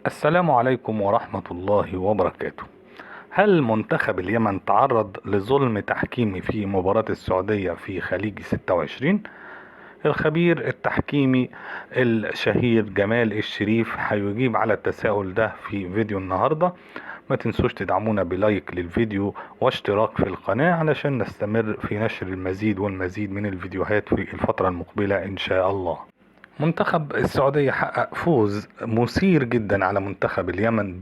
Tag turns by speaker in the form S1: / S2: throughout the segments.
S1: السلام عليكم ورحمة الله وبركاته. هل منتخب اليمن تعرض لظلم تحكيمي في مباراة السعودية في خليج 26؟ الخبير التحكيمي الشهير جمال الشريف هيجيب على التساؤل ده في فيديو النهاردة. ما تنسوش تدعمونا بلايك للفيديو واشتراك في القناة علشان نستمر في نشر المزيد والمزيد من الفيديوهات في الفترة المقبلة إن شاء الله. منتخب السعودية حقق فوز مثير جدا على منتخب اليمن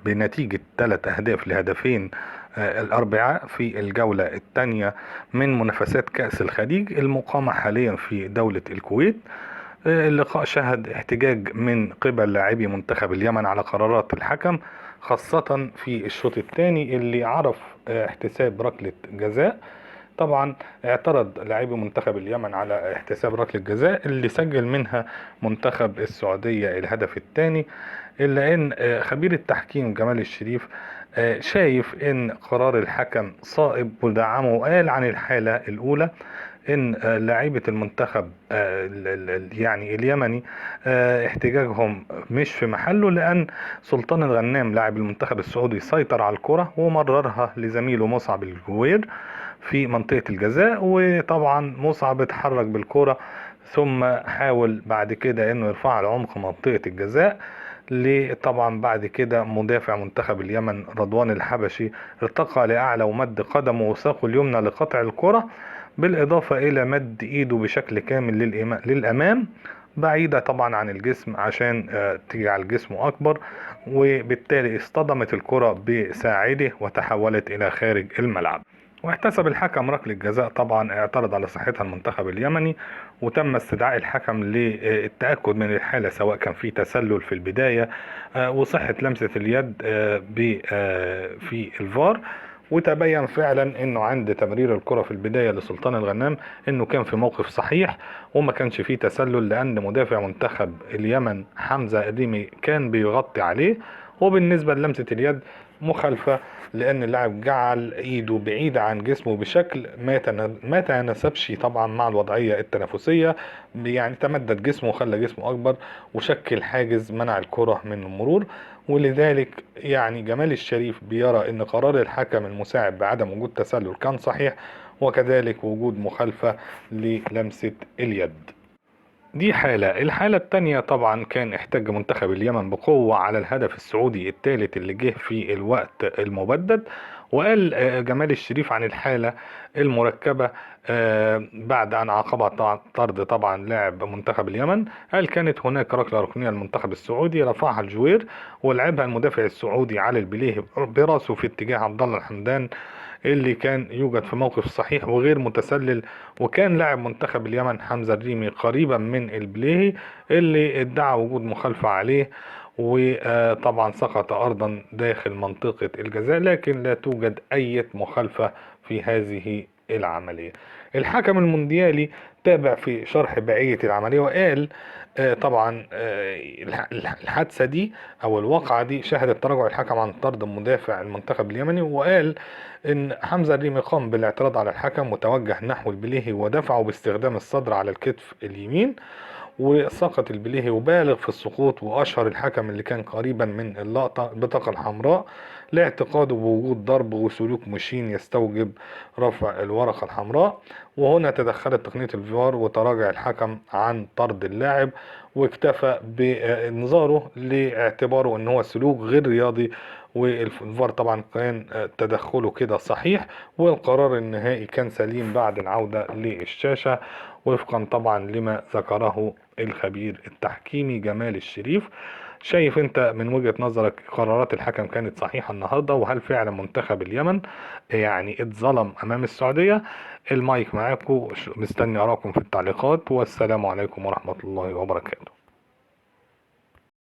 S1: بنتيجة 3 أهداف لهدفين الأربعاء في الجولة الثانية من منافسات كأس الخليج المقامة حاليا في دولة الكويت. اللقاء شهد احتجاج من قبل لاعبي منتخب اليمن على قرارات الحكم، خاصة في الشوط الثاني اللي عرف احتساب ركلة جزاء. طبعا اعترض لاعبي منتخب اليمن على احتساب ركلة جزاء اللي سجل منها منتخب السعودية الهدف الثاني، الا ان خبير التحكيم جمال الشريف شايف ان قرار الحكم صائب ودعمه، وقال عن الحالة الاولى ان لاعيبة المنتخب يعني اليمني احتجاجهم مش في محله، لان سلطان الغنام لاعب المنتخب السعودي سيطر على الكرة ومررها لزميله مصعب الجوير في منطقة الجزاء، وطبعا مصعب اتحرك بالكرة ثم حاول بعد كده انه يرفعها لعمق منطقة الجزاء. طبعا بعد كده مدافع منتخب اليمن رضوان الحبشي ارتقى لأعلى ومد قدمه وساقه اليمنى لقطع الكرة، بالإضافة إلى مد إيده بشكل كامل للأمام بعيدة طبعا عن الجسم عشان تجعل جسمه أكبر، وبالتالي اصطدمت الكرة بساعده وتحولت إلى خارج الملعب. واحتسب الحكم ركلة جزاء طبعا اعترض على صحتها المنتخب اليمني، وتم استدعاء الحكم للتأكد من الحالة سواء كان في تسلل في البداية وصحة لمسة اليد في الفار. وتبين فعلا انه عند تمرير الكرة في البداية لسلطان الغنام انه كان في موقف صحيح وما كانش فيه تسلل، لان مدافع منتخب اليمن حمزة الريمي كان بيغطي عليه. وبالنسبة للمسة اليد مخالفة، لان اللاعب جعل ايده بعيدة عن جسمه بشكل ما تناسبش طبعا مع الوضعية التنافسية، يعني تمدد جسمه وخلى جسمه اكبر وشكل حاجز منع الكرة من المرور. ولذلك يعني جمال الشريف بيرى ان قرار الحكم المساعد بعدم وجود تسلل كان صحيح، وكذلك وجود مخالفة للمسة اليد. دي الحالة التانية طبعا كان احتج منتخب اليمن بقوة على الهدف السعودي الثالث اللي جه في الوقت المبدد. وقال جمال الشريف عن الحالة المركبة بعد أن عاقبها طرد طبعا لاعب منتخب اليمن. قال كانت هناك ركلة ركنية للمنتخب السعودي رفعها الجوير ولعبها المدافع السعودي علي البليهي براسه في اتجاه عبد الله الحمدان اللي كان يوجد في موقف صحيح وغير متسلل، وكان لاعب منتخب اليمن حمزة الريمي قريبا من البليهي اللي ادعى وجود مخالفة عليه، وطبعا سقط أرضا داخل منطقة الجزاء، لكن لا توجد أي مخالفة في هذه العملية. الحكم المونديالي تابع في شرح بقية العملية وقال طبعا الحادثة دي أو الواقعة دي شهدت تراجع الحكم عن طرد مدافع المنتخب اليمني، وقال إن حمزة الريمي قام بالاعتراض على الحكم وتوجه نحو البليهي ودفعه باستخدام الصدر على الكتف اليمين، وسقط البليهي وبالغ في السقوط، وأشهر الحكم اللي كان قريبا من اللقطة البطاقة الحمراء لاعتقاده بوجود ضرب وسلوك مشين يستوجب رفع الورقة الحمراء. وهنا تدخلت تقنية الفار وتراجع الحكم عن طرد اللاعب واكتفى بانذاره لاعتباره ان هو سلوك غير رياضي، والفار طبعا كان تدخله كده صحيح، والقرار النهائي كان سليم بعد العودة للشاشة وفقا طبعا لما ذكره الخبير التحكيمي جمال الشريف. شايف انت من وجهة نظرك قرارات الحكم كانت صحيحة النهاردة؟ وهل فعلا منتخب اليمن يعني اتظلم امام السعودية؟ المايك معاكم، مستني اراكم في التعليقات، والسلام عليكم ورحمة الله وبركاته.